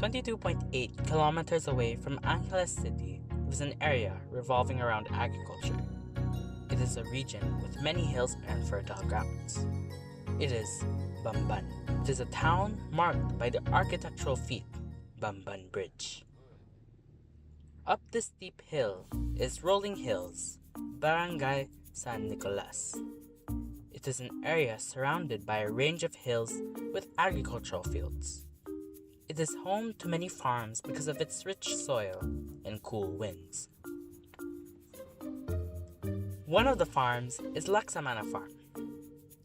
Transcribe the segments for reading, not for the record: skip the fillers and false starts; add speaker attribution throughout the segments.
Speaker 1: 22.8 kilometers away from Angeles City lives an area revolving around agriculture. It is a region with many hills and fertile grounds. It is Bamban. It is a town marked by the architectural feat Bamban Bridge. Up this steep hill is Rolling Hills, Barangay San Nicolas. It is an area surrounded by a range of hills with agricultural fields. It is home to many farms because of its rich soil and cool winds. One of the farms is Laksamana Farm.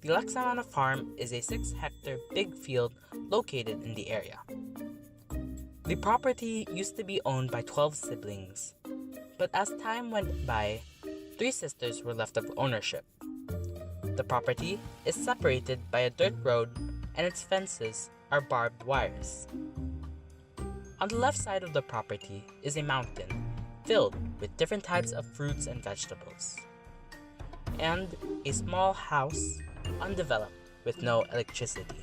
Speaker 1: The Laksamana Farm is a 6-hectare big field located in the area. The property used to be owned by 12 siblings, but as time went by, 3 sisters were left of ownership. The property is separated by a dirt road and its fences are barbed wires. On the left side of the property is a mountain filled with different types of fruits and vegetables, and a small house undeveloped with no electricity.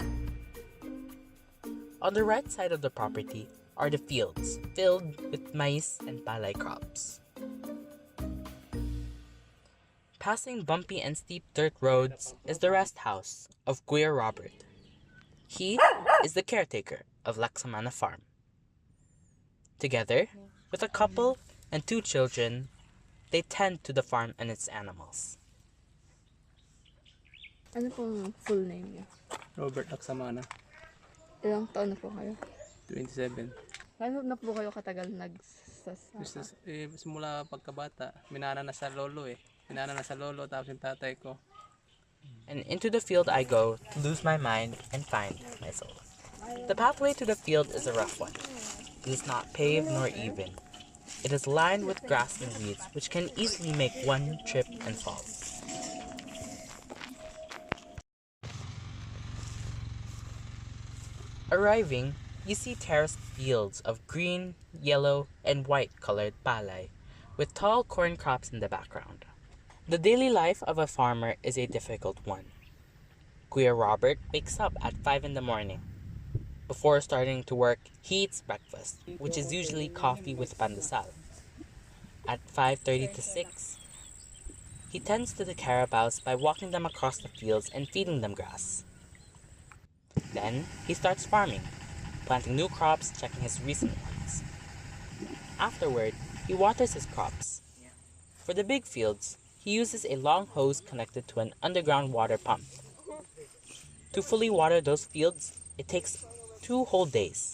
Speaker 1: On the right side of the property are the fields filled with maize and palay crops. Passing bumpy and steep dirt roads is the rest house of Kuya Robert. He is the caretaker of Laksamana Farm. Together, with a couple and 2 children, they tend to the farm and its animals.
Speaker 2: Ano pong full name niyo?
Speaker 3: Robert Laksamana,
Speaker 2: Ilang taon na po kayo?
Speaker 3: 27.
Speaker 2: Gano'n na po kayo katagal
Speaker 3: Simula pagkabata, minana na sa lolo Minana na sa lolo tapos yung tatay ko.
Speaker 1: And into the field I go to lose my mind and find my soul. The pathway to the field is a rough one. It is not paved nor even. It is lined with grass and weeds which can easily make one trip and fall. Arriving, you see terraced fields of green, yellow, and white colored palay, with tall corn crops in the background. The daily life of a farmer is a difficult one. Kuya Robert wakes up at 5 in the morning. Before starting to work, he eats breakfast, which is usually coffee with pandesal. At 5:30 to 6, he tends to the carabaos by walking them across the fields and feeding them grass. Then, he starts farming, planting new crops, checking his recent ones. Afterward, he waters his crops. For the big fields, he uses a long hose connected to an underground water pump. To fully water those fields, it takes 2 whole days.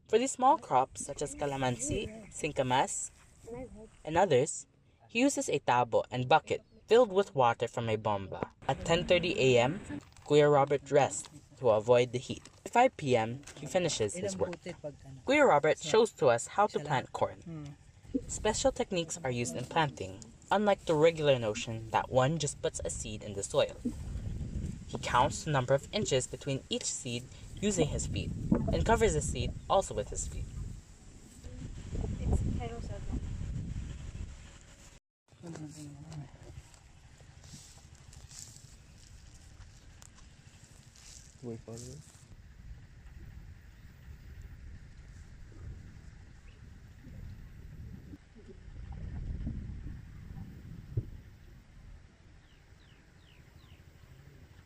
Speaker 1: For the small crops such as calamansi, singkamas, and others, he uses a tabo and bucket filled with water from a bomba. At 10:30 a.m., Kuya Robert rests to avoid the heat. At 5 p.m., he finishes his work. Kuya Robert shows to us how to plant corn. Special techniques are used in planting, unlike the regular notion that one just puts a seed in the soil. He counts the number of inches between each seed using his feet, and covers the seed also with his feet.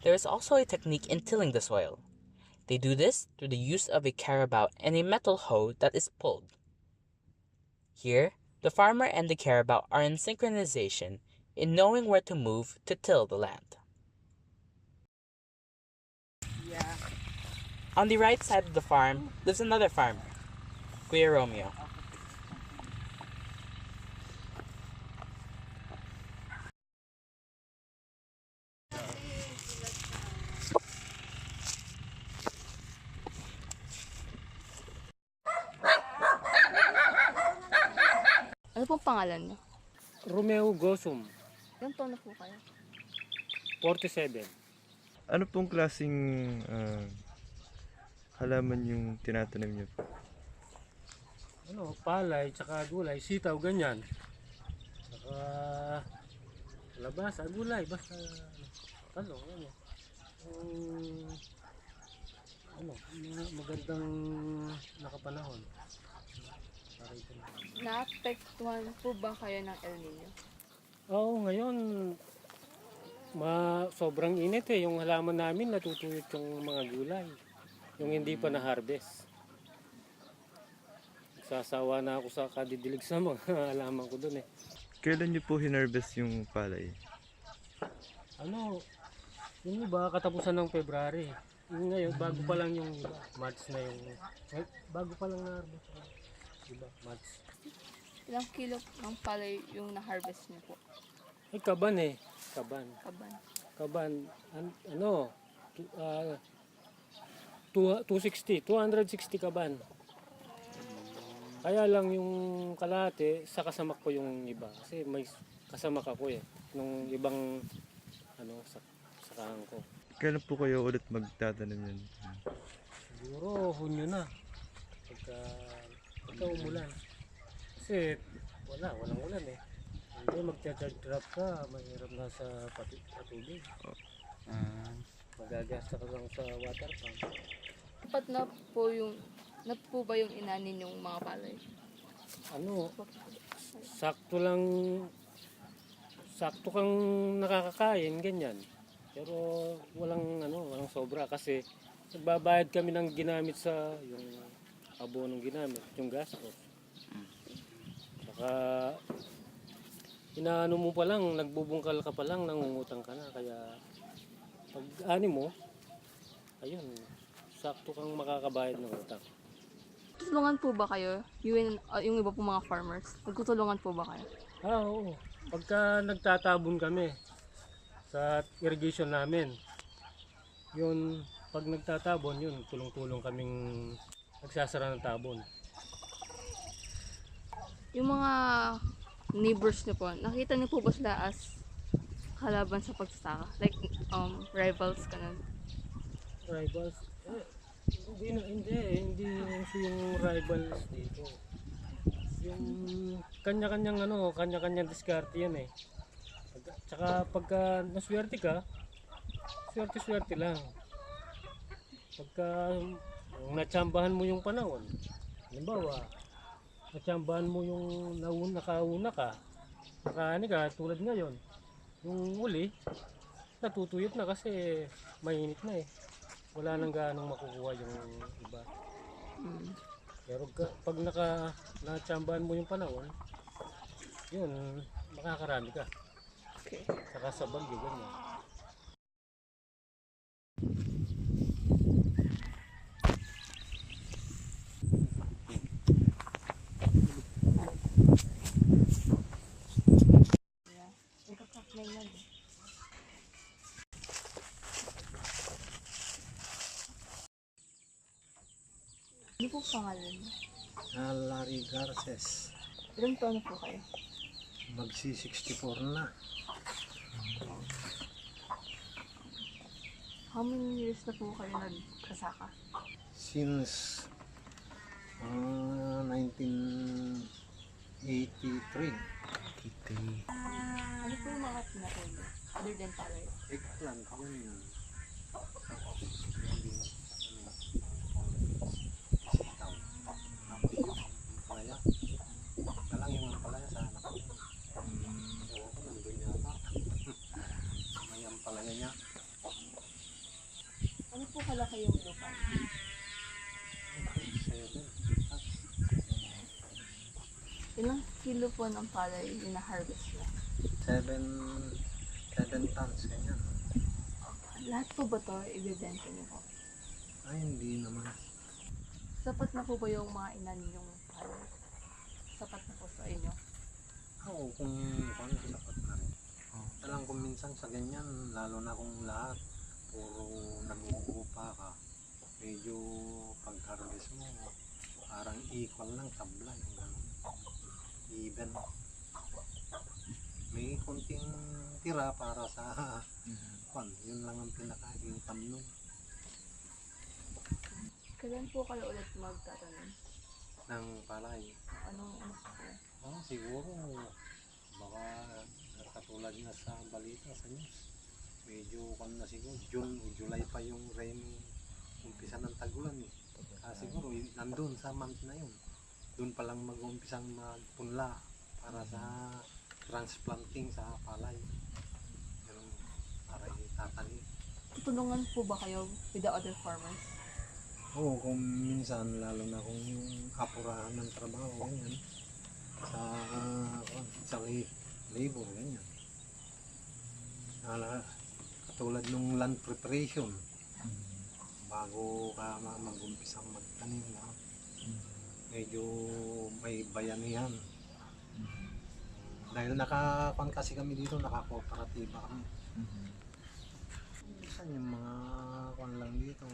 Speaker 1: There is also a technique in tilling the soil. They do this through the use of a carabao and a metal hoe that is pulled. Here, the farmer and the carabao are in synchronization in knowing where to move to till the land. On the right side of the farm lives another farmer, Kuya Romeo.
Speaker 2: Ano pong pangalan niyo?
Speaker 3: Romeo Gosum,
Speaker 2: Ilang taon na po kayo?
Speaker 3: 47.
Speaker 4: Ano pong klaseng halaman yung tinatanim niyo po?
Speaker 3: Palay, tsaka gulay, sitaw, ganyan.
Speaker 5: Labas, gulay, basta ano, magandang nakapanahon. Para ito na.
Speaker 2: Naapektuhan po ba kayo ng El Nino?
Speaker 5: Oo, ngayon sobrang init eh. Yung halaman namin natutuyot yung mga gulay. Yung hindi pa na-harvest. Sasawa na ako sa kadidilig sa mga halaman ko dun eh.
Speaker 4: Kailan niyo po hinarvest yung palay?
Speaker 5: Yung iba katapusan ng February. Yung ngayon, bago pa lang yung iba. March na yung, bago pa lang na-harvest. Diba? March.
Speaker 2: Ilang kilo ng palay yung na-harvest niyo po?
Speaker 5: Ay, kaban eh. Kaban.
Speaker 2: Kaban.
Speaker 5: Ano, 260 kaban. Kaya lang yung kalahati, sa kasamak ko yung iba. Kasi may kasamak ako eh. Nung ibang, sakahan ko.
Speaker 4: Kailan po kayo ulit magtatanim yun?
Speaker 5: Siguro, Hunyo na. Pagka umulan. Kasi, walang ulan eh. Hindi, magcha-drop ka, mahirap na sa patubig. Magagasta ka lang sa water pump.
Speaker 2: Dapat na po ba yung inanin yung mga palay?
Speaker 5: Sakto kang nakakakain, ganyan. Pero walang sobra kasi nagbabayad kami ng ginamit sa yung abonong ginamit, yung gastos. Saka inaano mo pa lang, nagbubungkal ka pa lang, nangungutang ka na. Kaya pag ani mo, ayun, sakto kang makakabayad ng utang.
Speaker 2: Tulungan po ba kayo? Yung iba po mga farmers, nagtutulungan po ba kayo?
Speaker 5: Oo. Pagka nagtatabon kami sa irrigation namin, yun, pag nagtatabon, yun, tulong-tulong kaming nagsasara ng tabon.
Speaker 2: Yung mga neighbors niyo po, nakita niyo po ba sila as kalaban sa pagsasaka? Like, rivals ka nun?
Speaker 5: Rivals? Hindi yung rivals dito. Yung kanya-kanyang diskarte yan eh. Tsaka pagka naswerte ka, swerte lang. Pagka natsambahan mo yung panahon, halimbawa, natsambahan mo yung nakauna ka, nakaani ka, tulad ngayon, yung uli, natutuyot na kasi mainit na eh. Wala nang gaanong makukuha yung iba. Pero pag natsambahan mo yung panahon, yun, makakarami ka.
Speaker 2: Okay.
Speaker 5: Saka sa bagyo, ganyan.
Speaker 2: Ano po pangalan niyo?
Speaker 6: Larry Garces.
Speaker 2: Ilang taon na po kayo?
Speaker 6: Magsi-64 na.
Speaker 2: How many years na po kayo nagkasaka?
Speaker 6: Since 1983.
Speaker 2: Ano po yung mga tinatawag other than palay?
Speaker 6: Eggplant, yun. Sitaw. Palaya. Kalang yung palaya sa anak ko. Oo, nandun yata. May ang palaya niya.
Speaker 2: Ano po kalaki yung lupa?
Speaker 6: 7.
Speaker 2: Ilang kilo po ng palay yung na-harvest na?
Speaker 6: 7 tons, ganyan.
Speaker 2: Lahat po ba to ibibenta niyo po?
Speaker 6: Ay, hindi naman.
Speaker 2: Sapat na po ba yung mga inanin yung palay? Sapat na po sa inyo?
Speaker 6: Oo, kung sapat na rin. Alam kung minsan sa ganyan, lalo na kung lahat, puro nag-uupa ka, medyo pag-harvest mo, parang equal lang, tabla yung gano'n. Even. May konting tira para sa yun lang ang pinaka-income nun.
Speaker 2: Kailan po kayo ulit magtatanim?
Speaker 6: Ng palay.
Speaker 2: Anong ano po?
Speaker 6: Siguro baka katulad nga sa balita sa news, medyo kan na siguro June o July pa yung rain, umpisa ng tagulan eh. Siguro nandun sa month na yun, doon pa lang mag-umpisang magpunla para sa transplanting sa palay, yung para itatanim.
Speaker 2: Tutulungan po ba kayo with the other farmers?
Speaker 6: Oo, kung minsan, lalo na kung apurahan ng trabaho, ganyan, sa labor, ganyan. Katulad nung land preparation, bago ka mag-umpisang magtanim na, medyo may bayanihan. Dahil kasi kami dito, naka-kooperatiba kami. Minsan yung mga kwan lang dito,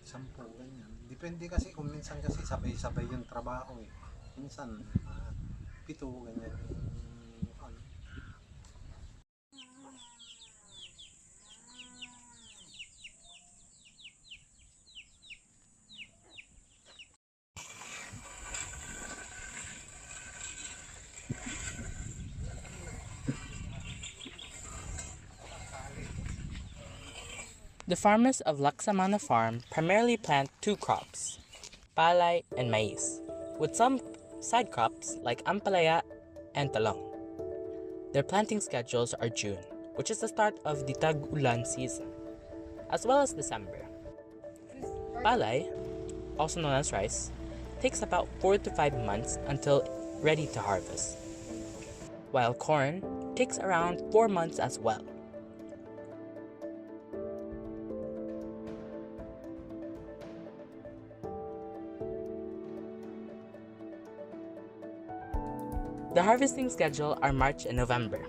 Speaker 6: 10, ganyan. Depende kasi kung minsan kasi sabay-sabay yung trabaho eh. Minsan 7, ganyan yung kwan.
Speaker 1: The farmers of Laksamana Farm primarily plant 2 crops, palay and maize, with some side crops like ampalaya and talong. Their planting schedules are June, which is the start of the tag-ulan season, as well as December. Palay, also known as rice, takes about 4 to 5 months until ready to harvest, while corn takes around 4 months as well. The harvesting schedule are March and November.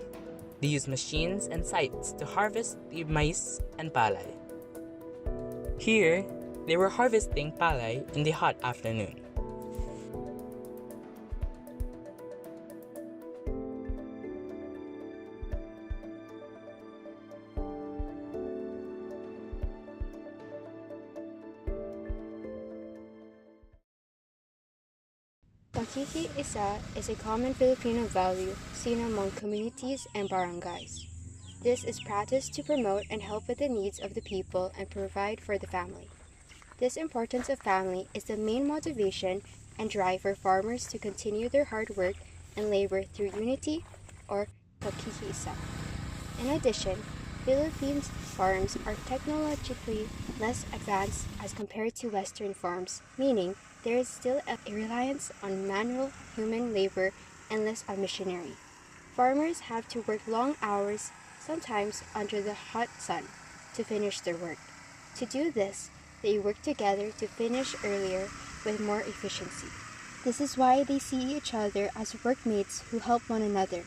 Speaker 1: They use machines and scythes to harvest the maize and palay. Here, they were harvesting palay in the hot afternoon.
Speaker 7: Pakikisa is a common Filipino value seen among communities and barangays. This is practiced to promote and help with the needs of the people and provide for the family. This importance of family is the main motivation and drive for farmers to continue their hard work and labor through unity or pakikisa. In addition, Philippines farms are technologically less advanced as compared to Western farms, meaning there is still a reliance on manual human labor and less on machinery. Farmers have to work long hours, sometimes under the hot sun, to finish their work. To do this, they work together to finish earlier with more efficiency. This is why they see each other as workmates who help one another.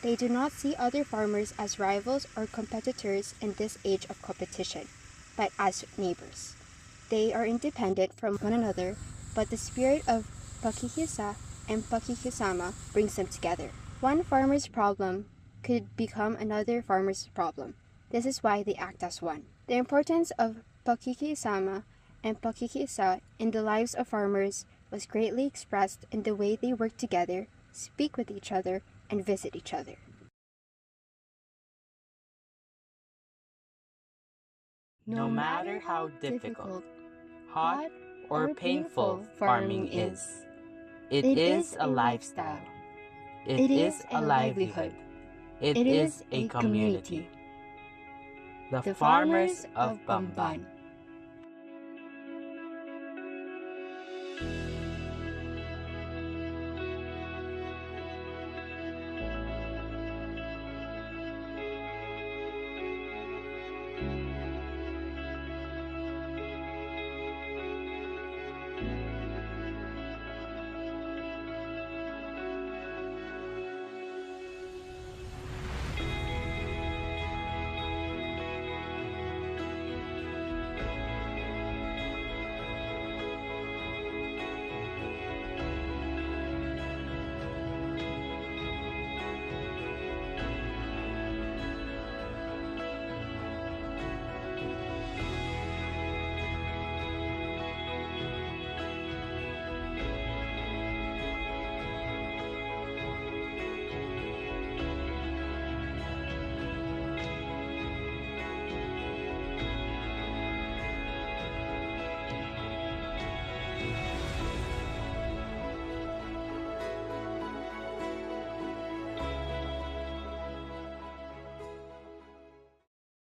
Speaker 7: They do not see other farmers as rivals or competitors in this age of competition, but as neighbors. They are independent from one another, but the spirit of pakikisa and pakikisama brings them together. One farmer's problem could become another farmer's problem. This is why they act as one. The importance of pakikisama and pakikisa in the lives of farmers was greatly expressed in the way they work together, speak with each other, and visit each other.
Speaker 1: No matter how difficult, hot, or painful farming is, it is a lifestyle. It is a livelihood. It is a community. The farmers of Bamban.